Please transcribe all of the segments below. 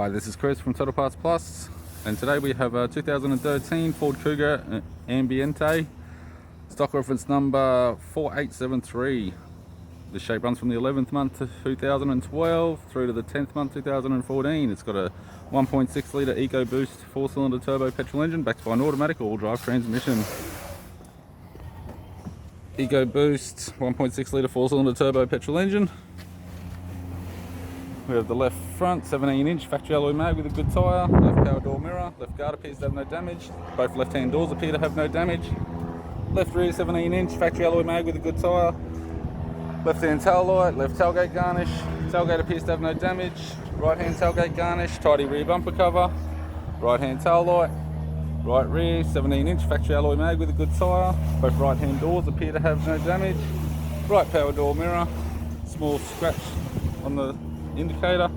Hi, this is Chris from Total Parts Plus, and today we have a 2013 Ford Kuga Ambiente, stock reference number 4873. The shape runs from the 11th month of 2012 through to the 10th month 2014. It's got a 1.6 litre EcoBoost 4-cylinder turbo petrol engine backed by an automatic all-drive transmission. EcoBoost 1.6 litre 4-cylinder turbo petrol engine. We have the left front 17-inch factory alloy mag with a good tyre, left power door mirror, left guard appears to have no damage, both left-hand doors appear to have no damage, left rear 17-inch factory alloy mag with a good tyre, left-hand tail light, left tailgate garnish, tailgate appears to have no damage, right-hand tailgate garnish, tidy rear bumper cover, right-hand tail light, right rear 17-inch factory alloy mag with a good tyre, both right-hand doors appear to have no damage, right power door mirror, small scratch on the indicator,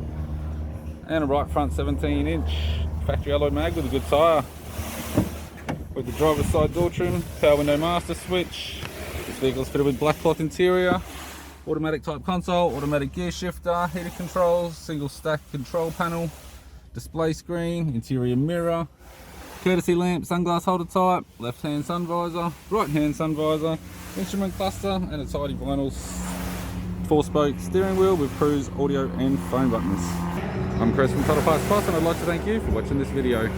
and a right front 17-inch factory alloy mag with a good tyre. With the driver's side door trim, power window master switch. This vehicle is fitted with black cloth interior, automatic type console, automatic gear shifter, heated controls, single stack control panel, display screen, interior mirror, courtesy lamp, sunglass holder type, left hand sun visor, right hand sun visor, instrument cluster, and a tidy vinyl 4-spoke steering wheel with cruise audio and phone buttons. I'm Chris from Total Parts Plus, and I'd like to thank you for watching this video.